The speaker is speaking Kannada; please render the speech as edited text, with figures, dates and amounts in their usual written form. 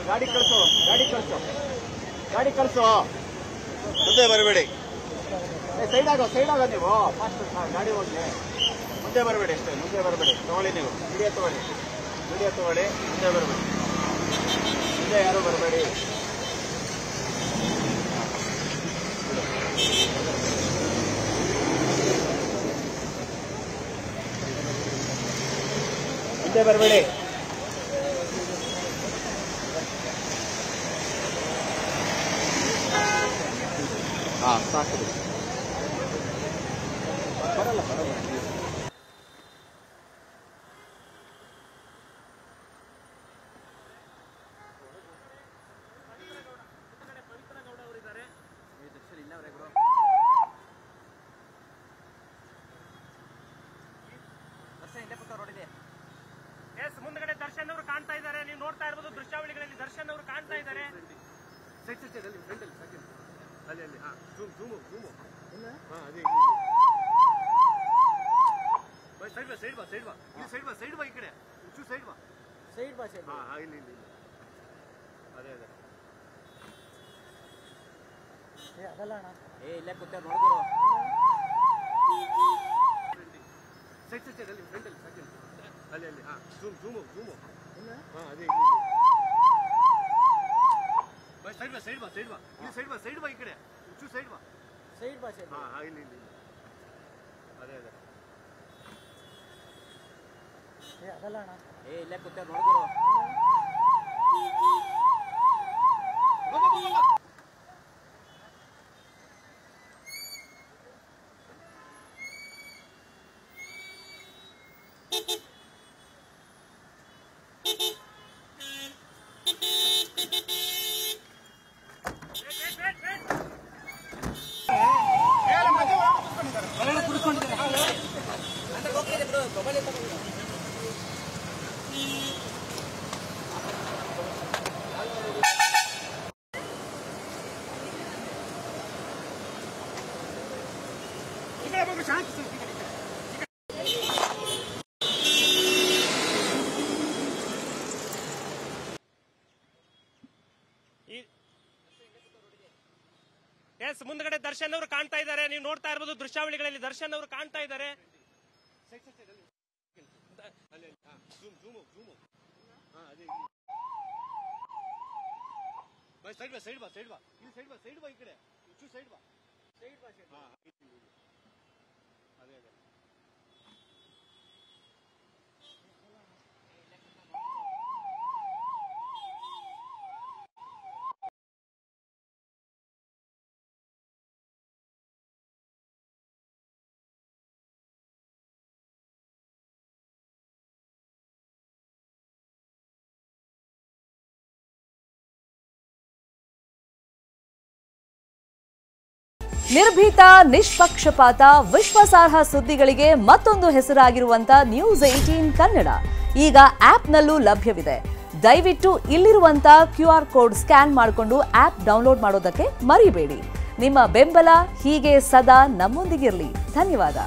ಗಾಡಿ ಕಳಿಸು ಮುಂದೆ ಬರಬೇಡಿ. ಸೈಡ್ ಆಗೋ ನೀವು ಫಾಸ್ಟ್ ಗಾಡಿ ಹೋಗಿ ಮುಂದೆ ಬರಬೇಡಿ. ಅಷ್ಟೇ ಮುಂದೆ ಬರಬೇಡಿ. ತಗೊಳ್ಳಿ ನೀವು ವಿಡಿಯೋ ತಗೊಳ್ಳಿ ಮುಂದೆ ಬರಬೇಡಿ. ಮುಂದೆ ಯಾರು ಬರಬೇಡಿ. ಮುಂದೆ ಬರಬೇಡಿ. ಸಾಕು ಬರಲ್ಲ. ಮುಂದಗಡೆ ದರ್ಶನ್ ಅವರು ಕಾಣ್ತಾ ಇದ್ದಾರೆ. ನೀವು ನೋಡ್ತಾ ಇರಬಹುದು ದೃಶ್ಯಾವಳಿಗಳಲ್ಲಿ ದರ್ಶನ್ ಅವರು ಕಾಣ್ತಾ ಇದ್ದಾರೆ. ಅಲ್ಲಿ ಸೈಡ್ ಬಾ ಈ ಕಡೆ ಸೈಡ್ ಬಾ ಇಲ್ಲಿ ಅದೇ ಅದಲ್ಲ ಅಣ್ಣ. ಇಲ್ಲೇ ಕೂತ ನೋಡಿದ್ರು ಅಲ್ಲಿ ಅದೇ ಸೈಡ್ ಬಾ ಈ ಕಡೆ ಸೈಡ್ ಬಾ ಇಲ್ಲಿ ಅದೇ ಅದಲ್ಲ ಅಣ್ಣ. ಇಲ್ಲೇ ಕೂತ ನೋಡಿದ್ರು ಮುಂದಗಡೆ ದರ್ಶನ್ ಅವರು ಕಾಣ್ತಾ ಇದ್ದಾರೆ. ನೀವು ನೋಡ್ತಾ ಇರಬಹುದು ದೃಶ್ಯಾವಳಿಗಳಲ್ಲಿ ದರ್ಶನ್ ಅವರು ಕಾಣ್ತಾ ಇದ್ದಾರೆ. ಸೈಡ್ ಬಾ ಈ ಕಡೆ ಸೈಡ್ ಬಾ ಅದೇ ನಿರ್ಭೀತ, ನಿಷ್ಪಕ್ಷಪಾತ, ವಿಶ್ವಾಸಾರ್ಹ ಸುದ್ದಿಗಳಿಗೆ ಮತ್ತೊಂದು ಹೆಸರಾಗಿರುವಂತ ನ್ಯೂಸ್ 18 ಕನ್ನಡ ಈಗ ಆಪ್ನಲ್ಲೂ ಲಭ್ಯವಿದೆ. ದಯವಿಟ್ಟು ಇಲ್ಲಿರುವಂತ QR ಕೋಡ್ ಸ್ಕ್ಯಾನ್ ಮಾಡಿಕೊಂಡು ಆಪ್ ಡೌನ್ಲೋಡ್ ಮಾಡೋದಕ್ಕೆ ಮರಿಬೇಡಿ. ನಿಮ್ಮ ಬೆಂಬಲ ಹೀಗೆ ಸದಾ ನಮ್ಮೊಂದಿಗಿರಲಿ. ಧನ್ಯವಾದ.